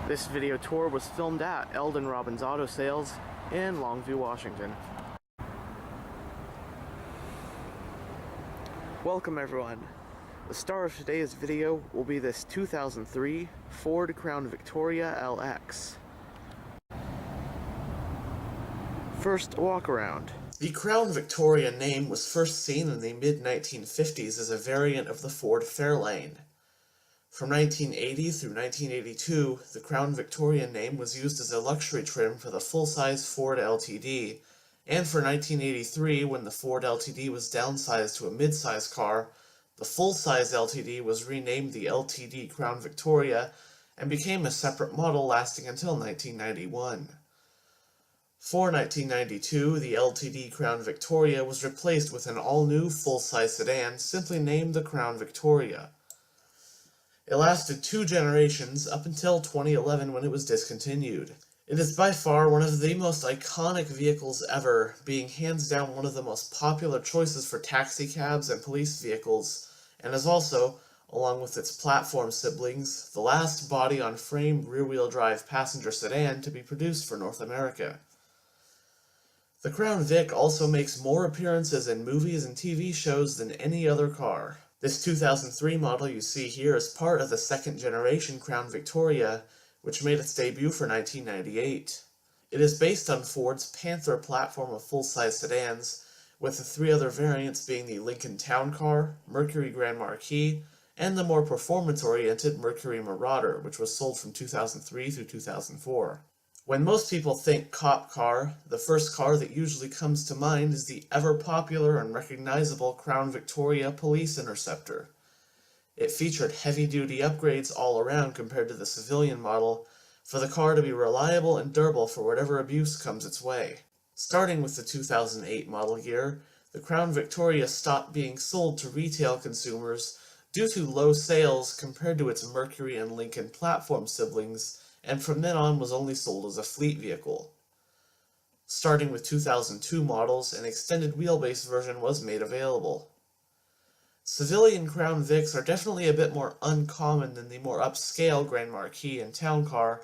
This video tour was filmed at Eldon Robbins Auto Sales in Longview, Washington. Welcome everyone. The star of today's video will be this 2003 Ford Crown Victoria LX. First, walk around. The Crown Victoria name was first seen in the mid-1950s as a variant of the Ford Fairlane. From 1980 through 1982, the Crown Victoria name was used as a luxury trim for the full-size Ford LTD, and for 1983, when the Ford LTD was downsized to a mid-size car, the full-size LTD was renamed the LTD Crown Victoria and became a separate model lasting until 1991. For 1992, the LTD Crown Victoria was replaced with an all-new full-size sedan simply named the Crown Victoria. It lasted 2 generations up until 2011 when it was discontinued. It is by far one of the most iconic vehicles ever, being hands down one of the most popular choices for taxi cabs and police vehicles, and is also, along with its platform siblings, the last body-on-frame rear-wheel drive passenger sedan to be produced for North America. The Crown Vic also makes more appearances in movies and TV shows than any other car. This 2003 model you see here is part of the second generation Crown Victoria, which made its debut for 1998. It is based on Ford's Panther platform of full-size sedans, with the 3 other variants being the Lincoln Town Car, Mercury Grand Marquis, and the more performance-oriented Mercury Marauder, which was sold from 2003 through 2004. When most people think cop car, the first car that usually comes to mind is the ever-popular and recognizable Crown Victoria Police Interceptor. It featured heavy-duty upgrades all around compared to the civilian model, for the car to be reliable and durable for whatever abuse comes its way. Starting with the 2008 model year, the Crown Victoria stopped being sold to retail consumers due to low sales compared to its Mercury and Lincoln platform siblings, and from then on was only sold as a fleet vehicle. Starting with 2002 models, an extended wheelbase version was made available. Civilian Crown Vics are definitely a bit more uncommon than the more upscale Grand Marquis and Town Car,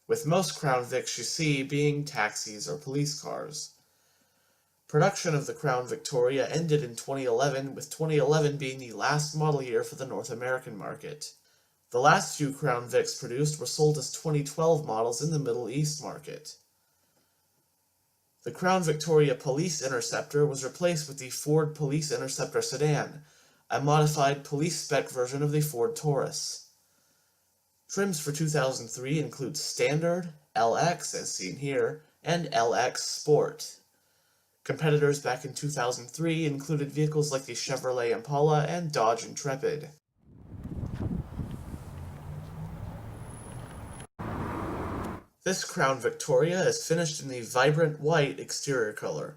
with most Crown Vics you see being taxis or police cars. Production of the Crown Victoria ended in 2011, with 2011 being the last model year for the North American market. The last few Crown Vics produced were sold as 2012 models in the Middle East market. The Crown Victoria Police Interceptor was replaced with the Ford Police Interceptor sedan, a modified police-spec version of the Ford Taurus. Trims for 2003 include Standard, LX, as seen here, and LX Sport. Competitors back in 2003 included vehicles like the Chevrolet Impala and Dodge Intrepid. This Crown Victoria is finished in the vibrant white exterior color.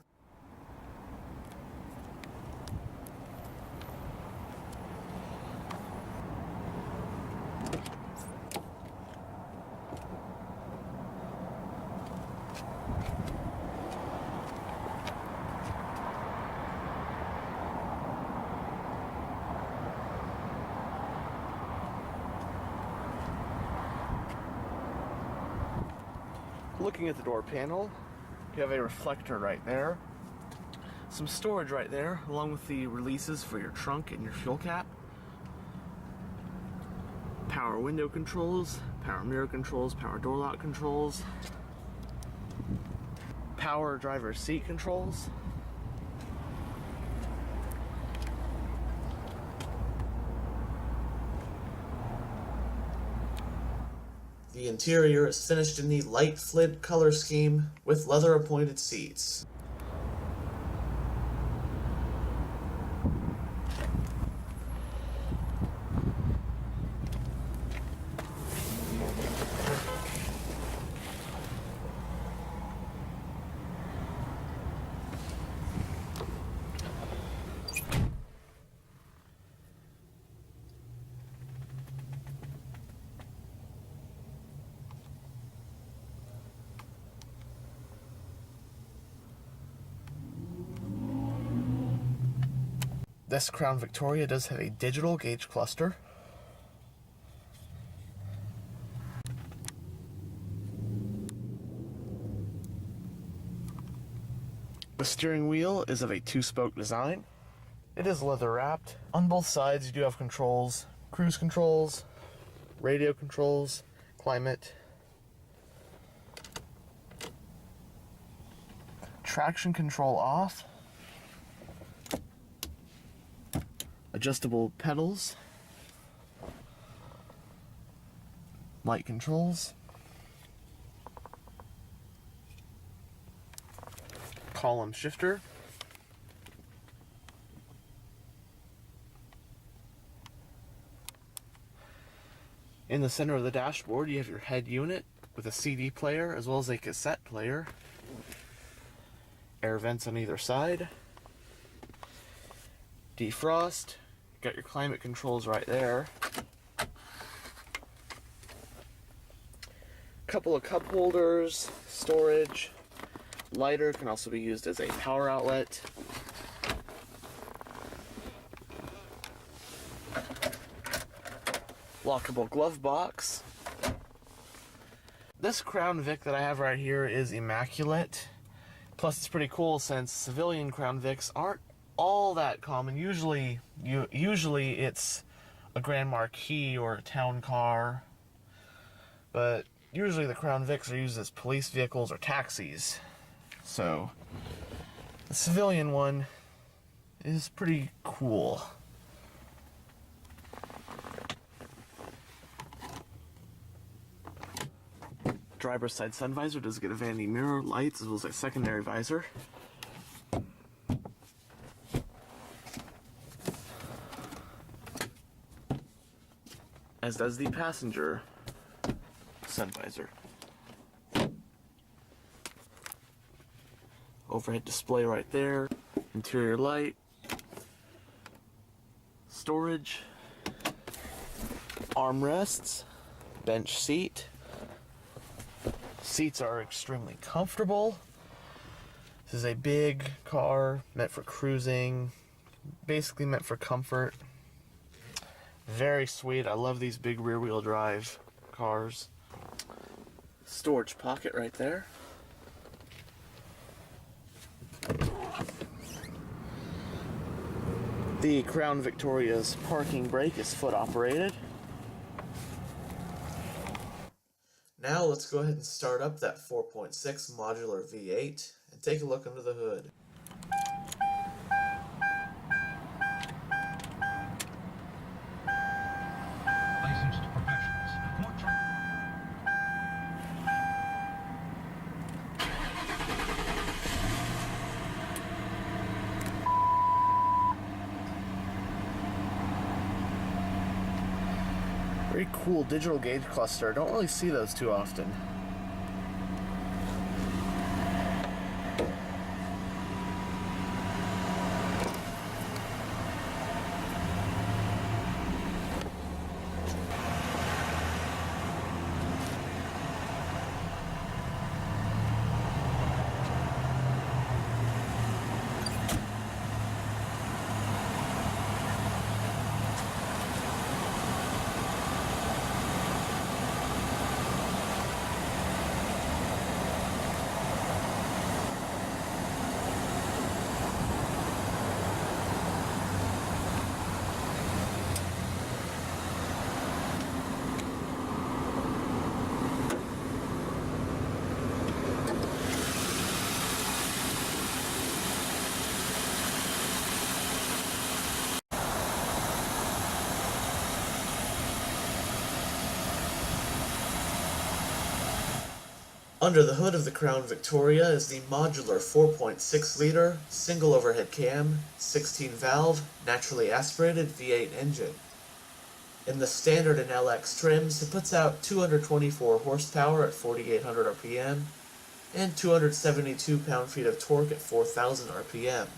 Looking at the door panel, you have a reflector right there, some storage right there, along with the releases for your trunk and your fuel cap, power window controls, power mirror controls, power door lock controls, power driver seat controls, the interior is finished in the light flint color scheme with leather-appointed seats. This Crown Victoria does have a digital gauge cluster. The steering wheel is of a 2-spoke design. It is leather wrapped. On both sides you do have controls, cruise controls, radio controls, climate, traction control off, adjustable pedals, light controls, column shifter, in the center of the dashboard you have your head unit with a CD player as well as a cassette player, air vents on either side, defrost, got your climate controls right there, couple of cup holders, storage, lighter can also be used as a power outlet, lockable glove box. This Crown Vic that I have right here is immaculate. Plus it's pretty cool since civilian Crown Vics aren't all that common. Usually it's a Grand Marquis or a town car, but usually the Crown Vics are used as police vehicles or taxis. So the civilian one is pretty cool. Driver's side sun visor does get a vanity mirror, lights, as well as a secondary visor. As does the passenger sun visor. Overhead display right there, interior light, storage, armrests, bench seat. Seats are extremely comfortable. This is a big car meant for cruising, basically meant for comfort. Very sweet. I love these big rear-wheel drive cars. Storage pocket right there. The Crown Victoria's parking brake is foot operated. Now let's go ahead and start up that 4.6 modular V8 and take a look under the hood. Licensed professionals. Very cool digital gauge cluster. I don't really see those too often. Under the hood of the Crown Victoria is the modular 4.6-liter, single overhead cam, 16-valve, naturally aspirated V8 engine. In the standard and LX trims, it puts out 224 horsepower at 4,800 RPM and 272 pound-feet of torque at 4,000 RPM.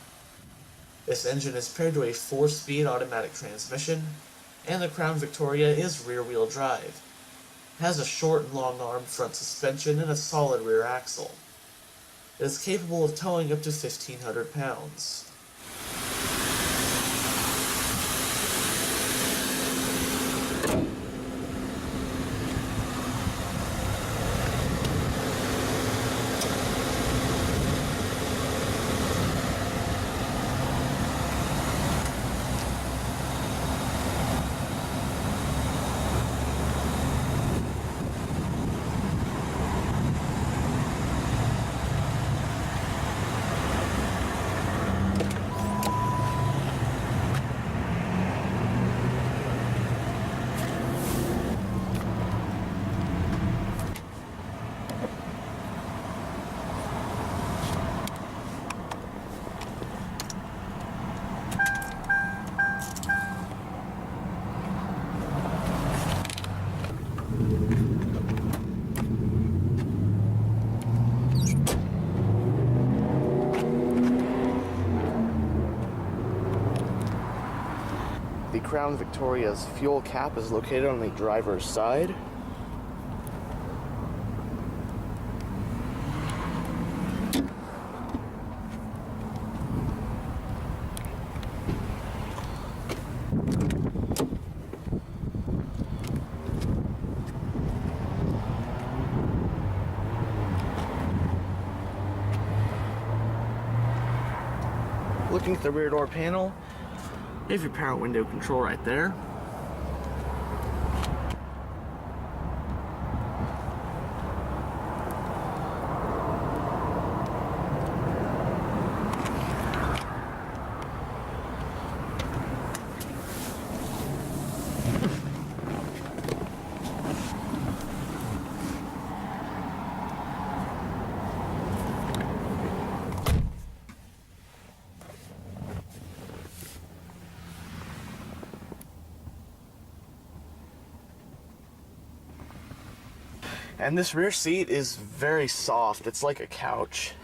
This engine is paired to a 4-speed automatic transmission, and the Crown Victoria is rear-wheel drive. It has a short and long-armed front suspension and a solid rear axle. It is capable of towing up to 1,500 pounds. Crown Victoria's fuel cap is located on the driver's side. Looking at the rear door panel, you have your power window control right there. And this rear seat is very soft. It's like a couch.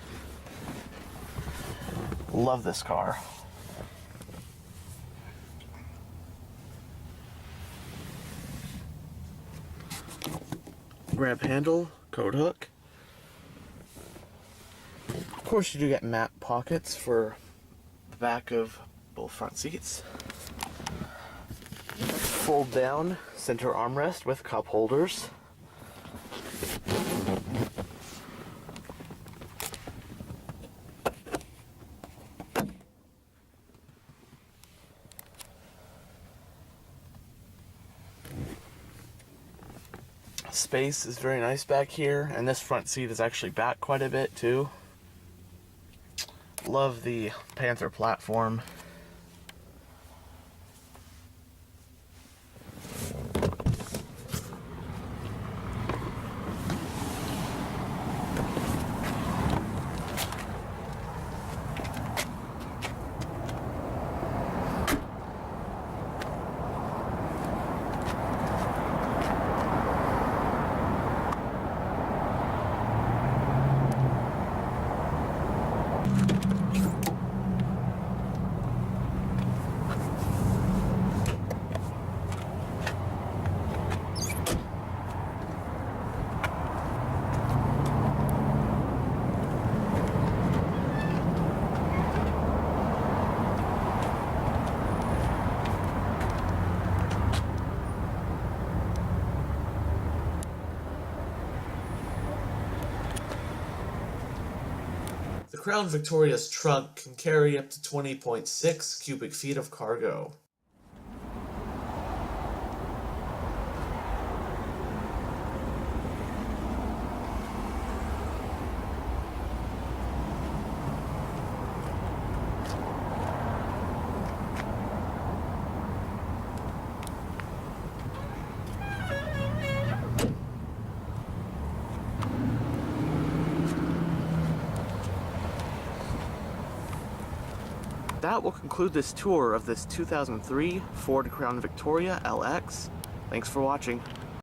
Love this car. Grab handle, coat hook. Of course, you do get mat pockets for the back of both front seats. Fold down center armrest with cup holders. Space is very nice back here, and this front seat is actually back quite a bit too. Love the Panther platform. The Crown Victoria's trunk can carry up to 20.6 cubic feet of cargo. That will conclude this tour of this 2003 Ford Crown Victoria LX. Thanks for watching.